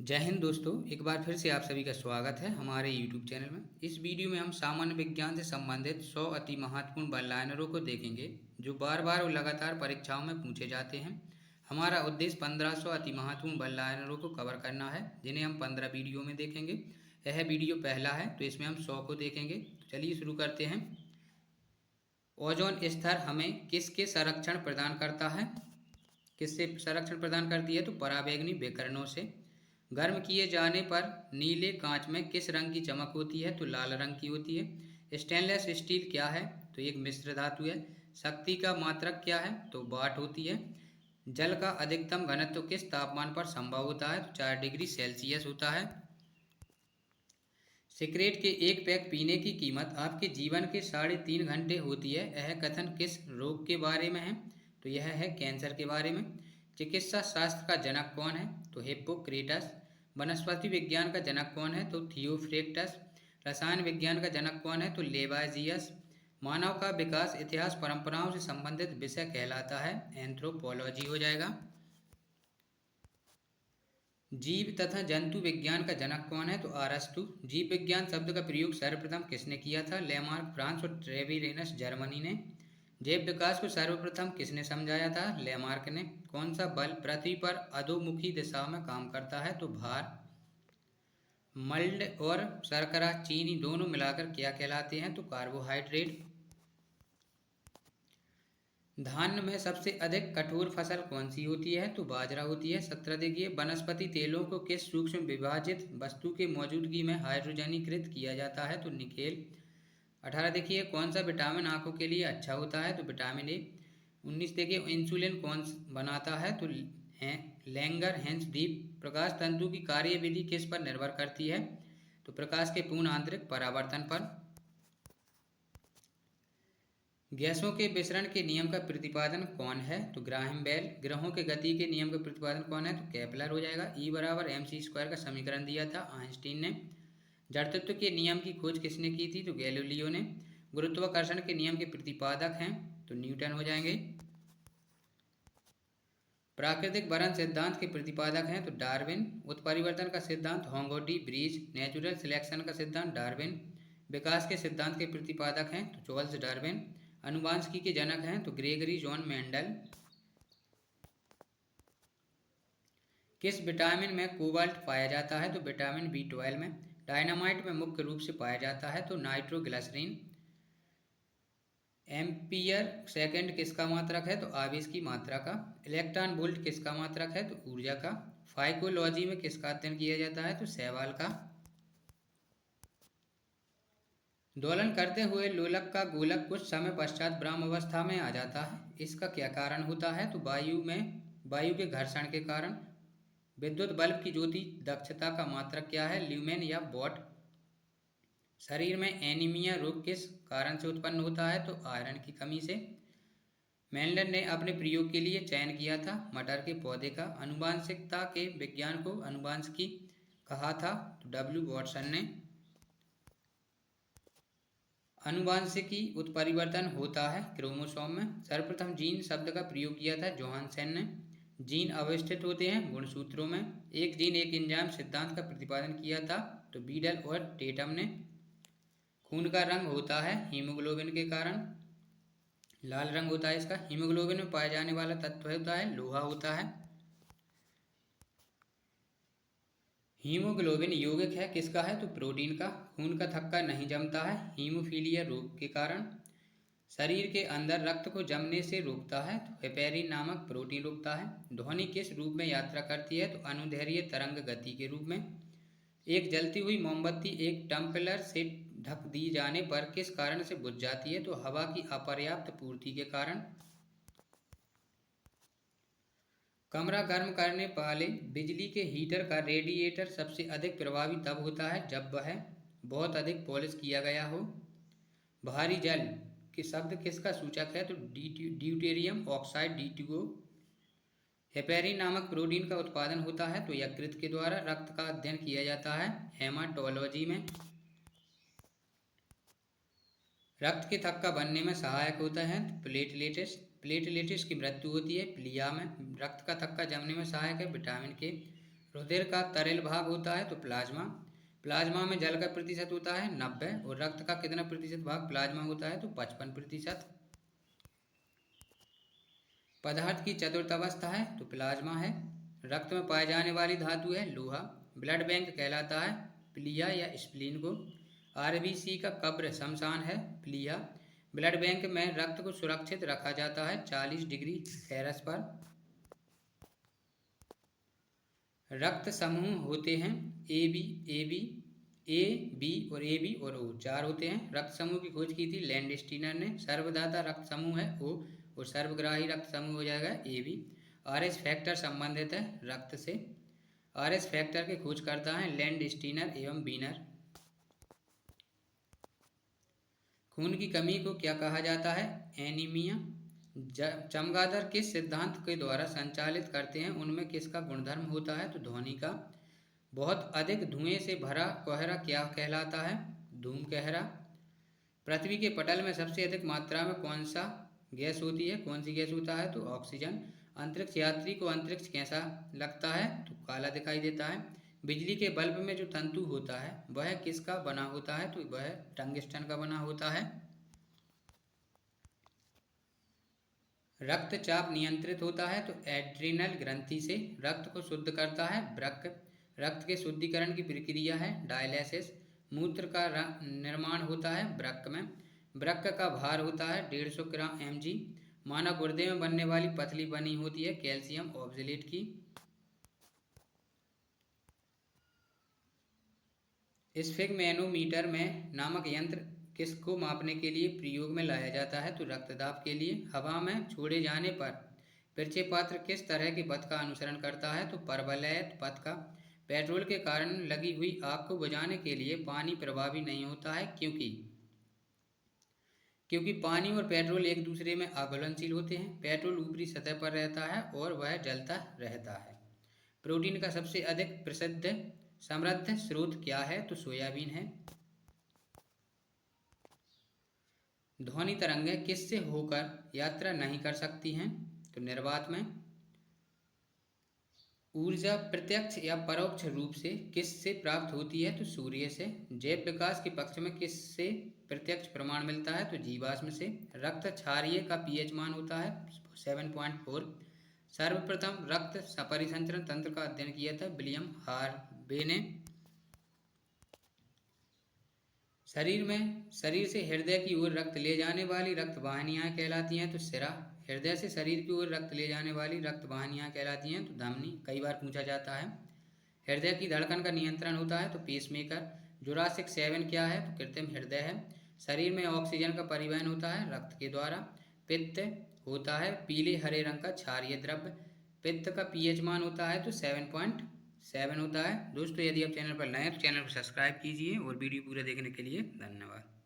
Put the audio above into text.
जय हिंद दोस्तों, एक बार फिर से आप सभी का स्वागत है हमारे YouTube चैनल में। इस वीडियो में हम सामान्य विज्ञान से संबंधित 100 अति महत्वपूर्ण वन लाइनरों को देखेंगे जो बार बार और लगातार परीक्षाओं में पूछे जाते हैं। हमारा उद्देश्य 1500 अति महत्वपूर्ण वन लाइनरों को कवर करना है, जिन्हें हम 15 वीडियो में देखेंगे। यह वीडियो पहला है, तो इसमें हम 100 को देखेंगे। तो चलिए शुरू करते हैं। ओजोन स्तर हमें किसके संरक्षण प्रदान करता है? किससे संरक्षण प्रदान करती है? तो पराबैंगनी विकिरणों से। गर्म किए जाने पर नीले कांच में किस रंग की चमक होती है? तो लाल रंग की होती है। स्टेनलेस स्टील क्या है? तो एक मिश्र धातु है। शक्ति का मात्रक क्या है? तो वाट होती है। जल का अधिकतम घनत्व किस तापमान पर संभव होता है? तो 4 डिग्री सेल्सियस होता है। सिगरेट के एक पैक पीने की कीमत आपके जीवन के 3.5 घंटे होती है। यह कथन किस रोग के बारे में है? तो यह है कैंसर के बारे में। चिकित्सा शास्त्र का जनक कौन है? तो हिप्पोक्रेटस। वनस्पति विज्ञान का जनक कौन है? तो थियोफ्रेक्टस। रसायन विज्ञान का जनक कौन है? तो लेवाजियस। मानव का विकास इतिहास परंपराओं से संबंधित विषय कहलाता है, एंथ्रोपोलॉजी हो जाएगा। जीव तथा जंतु विज्ञान का जनक कौन है? तो अरस्तु। जीव विज्ञान शब्द का प्रयोग सर्वप्रथम किसने किया था? लेमार्क फ्रांस और ट्रेविरेनस जर्मनी ने। जैव विकास को सर्वप्रथम किसने समझाया था? लेमार्क ने। कौन सा बल पृथ्वी पर अधोमुखी दिशा में काम करता है? तो भार। मल्ड और शर्करा चीनी दोनों मिलाकर क्या कहलाते हैं? तो कार्बोहाइड्रेट। धान में सबसे अधिक कठोर फसल कौन सी होती है? तो बाजरा होती है। 17 देखिए, वनस्पति तेलों को किस सूक्ष्म विभाजित वस्तु के मौजूदगी में हाइड्रोजनीकृत किया जाता है? तो निकेल। 18 देखिए, कौन सा विटामिन आंखों के लिए अच्छा होता है? तो विटामिन ए। 19 देखिए, इंसुलिन कौन बनाता है? तो लैंगर हैंस डीप। प्रकाश तंतु की कार्यविधि किस पर निर्भर करती है? तो प्रकाश के पूर्ण आंतरिक परावर्तन पर। गैसों के विसरण के नियम का प्रतिपादन कौन है? तो ग्राहम बेल। ग्रहों के गति के नियम का प्रतिपादन कौन है? तो केपलर हो जाएगा। E बराबर mc² का समीकरण दिया था आइंस्टीन ने। जड़तत्व के नियम की खोज किसने की थी? तो गैलीलियो ने। गुरुत्वाकर्षण के नियम के प्रतिपादक हैं तो न्यूटन हो जाएंगे। प्राकृतिक वरण सिद्धांत के प्रतिपादक हैं तो डार्विन। उत्परिवर्तन का सिद्धांत होंगोटी ब्रीज। नेचुरल सिलेक्शन का सिद्धांत डार्विन। विकास के सिद्धांत के प्रतिपादक हैं तो चार्ल्स डार्विन। अनुवांशिकी के जनक हैं तो ग्रेगरी जॉन मेंडल। किस विटामिन में कोबाल्ट पाया जाता है? तो विटामिन B12 में। डायनामाइट में मुख्य रूप से पाया जाता है तो नाइट्रोग्लिसरीन। एम्पियर सेकंड किसका मात्रक है? तो आवेश की मात्रा का। इलेक्ट्रॉन वोल्ट किसका मात्रक है? तो ऊर्जा का। फाइकोलॉजी में किसका अध्ययन किया जाता है? तो शैवाल का। दोलन करते हुए लोलक का गोलक कुछ समय पश्चात ब्रह्म अवस्था में आ जाता है, इसका क्या कारण होता है? तो वायु के घर्षण के कारण। विद्युत बल्ब की ज्योति दक्षता का मात्रक क्या है? ल्यूमेन या वॉट। शरीर में एनीमिया रोग किस कारण से उत्पन्न होता है? तो आयरन की कमी से। मेंडल ने अपने प्रयोग के लिए चयन किया था मटर के पौधे का। आनुवंशिकता के विज्ञान को आनुवंशिकी कहा था तो W वॉटसन ने। आनुवंशिकी उत्परिवर्तन होता है क्रोमोसोम में। सर्वप्रथम जीन शब्द का प्रयोग किया था जोहानसेन ने। जीन अवस्थित होते हैं गुणसूत्रों में। एक जीन एक एंजाइम सिद्धांत का प्रतिपादन किया था तो बीडल और टेटम ने। खून का रंग होता है हीमोग्लोबिन के कारण। लाल रंग होता है इसका। हीमोग्लोबिन में पाया जाने वाला तत्व होता है लोहा होता है। हीमोग्लोबिन यौगिक है किसका है? तो प्रोटीन का। खून का थक्का नहीं जमता है हीमोफीलिया रोग के कारण। शरीर के अंदर रक्त को जमने से रोकता है तो हेपेरिन नामक प्रोटीन रोकता है। ध्वनि किस रूप में यात्रा करती है? तो अनुदैर्घ्य तरंग गति के रूप में। एक जलती हुई मोमबत्ती एक टम्पलर से ढक दी जाने पर किस कारण से बुझ जाती है? तो हवा की अपर्याप्त पूर्ति के कारण। कमरा गर्म करने वाले बिजली के हीटर का रेडिएटर सबसे अधिक प्रभावी तब होता है जब वह बहुत अधिक पॉलिश किया गया हो। भारी जल के शब्द किसका सूचक है? तो ड्यूटेरियम ऑक्साइड D2O। हेपेरिन नामक प्रोटीन का उत्पादन होता है तो यकृत के द्वारा। रक्त का अध्ययन किया जाता है हेमाटोलॉजी में। रक्त के थक्का बनने में सहायक होता है प्लेटलेट्स। प्लेटलेट्स की मृत्यु होती है प्लिया में। रक्त का थक्का जमने में सहायक है विटामिन के। रुधिर का तरल भाग होता है तो प्लाज्मा। प्लाज्मा में जल का प्रतिशत होता है 90 और रक्त का कितना प्रतिशत भाग प्लाज्मा होता है तो 55%। पदार्थ की चतुर्थ अवस्था है तो प्लाज्मा है। रक्त में पाई जाने वाली धातु है लोहा। ब्लड बैंक कहलाता है प्लिया या स्प्लीन को। आरबीसी का कब्र शमशान है प्लिया। ब्लड बैंक में रक्त को सुरक्षित रखा जाता है 40 डिग्री सेल्सियस पर। रक्त समूह होते हैं ए बी और ओ, 4 होते हैं। रक्त समूह की खोज की थी लैंडस्टीनर ने। सर्वदाता रक्त समूह है ओ और सर्वग्राही रक्त समूह हो जाएगा ए बी। आरएस फैक्टर संबंधित है रक्त से। आरएस फैक्टर के खोज करता है लैंडस्टीनर एवं बीनर। खून की कमी को क्या कहा जाता है एनीमिया। चमगादड़ किस सिद्धांत के द्वारा संचालित करते हैं, उनमें किसका गुणधर्म होता है तो ध्वनि का। बहुत अधिक धुएं से भरा कोहरा क्या कहलाता है धूम कोहरा। पृथ्वी के पटल में सबसे अधिक मात्रा में कौन सी गैस होता है तो ऑक्सीजन। अंतरिक्ष यात्री को अंतरिक्ष कैसा लगता है तो काला दिखाई देता है। बिजली के बल्ब में जो तंतु होता है वह किसका बना होता है तो वह टंगस्टन का बना होता है। रक्तचाप नियंत्रित होता है तो एड्रिनल ग्रंथि से। रक्त को शुद्ध करता है वृक्क। रक्त के शुद्धिकरण की प्रक्रिया है डायलिसिस। मूत्र का निर्माण होता है वृक्क में। वृक्क का भार होता है 150 ग्राम mg। मानव गुर्दे में बनने वाली पतली बनी होती है कैल्शियम ऑक्सलेट की। स्फिग्मेनोमीटर में नामक यंत्र किसको मापने के लिए प्रयोग में लाया जाता है तो रक्तदाब के लिए। हवा में छोड़े जाने पर परिचय पात्र किस तरह के पथ का अनुसरण करता है तो परवलयित पथ का। पेट्रोल के कारण लगी हुई आग को बुझाने के लिए पानी प्रभावी नहीं होता है क्योंकि पानी और पेट्रोल एक दूसरे में अघुलनशील होते हैं। पेट्रोल ऊपरी सतह पर रहता है और वह जलता रहता है। प्रोटीन का सबसे अधिक प्रसिद्ध समृद्ध स्रोत क्या है तो सोयाबीन है। ध्वनि तरंगें किससे होकर यात्रा नहीं कर सकती हैं तो निर्वात में। ऊर्जा प्रत्यक्ष या परोक्ष रूप से किससे प्राप्त होती है तो सूर्य से। जैव विकास के पक्ष में किससे प्रत्यक्ष प्रमाण मिलता है तो जीवाश्म से। रक्त क्षारीय का पीएच मान होता है 7.4। सर्वप्रथम रक्त परिसंचरण तंत्र का अध्ययन किया था विलियम हार्वे ने। शरीर से हृदय की ओर रक्त ले जाने वाली रक्त वाहिनियां कहलाती हैं तो सिरा। हृदय से शरीर की ओर रक्त ले जाने वाली रक्त वाहिनियां कहलाती हैं तो धमनी। कई बार पूछा जाता है। हृदय की धड़कन का नियंत्रण होता है तो पेसमेकर। जुरासिक 7 क्या है तो कृत्रिम हृदय है। शरीर में ऑक्सीजन का परिवहन होता है रक्त के द्वारा। पित्त होता है पीले हरे रंग का क्षारीय द्रव्य। पित्त का पीएच मान होता है तो 7.7 होता है। दोस्तों यदि आप चैनल पर नए हैं तो चैनल को सब्सक्राइब कीजिए और वीडियो पूरा देखने के लिए धन्यवाद।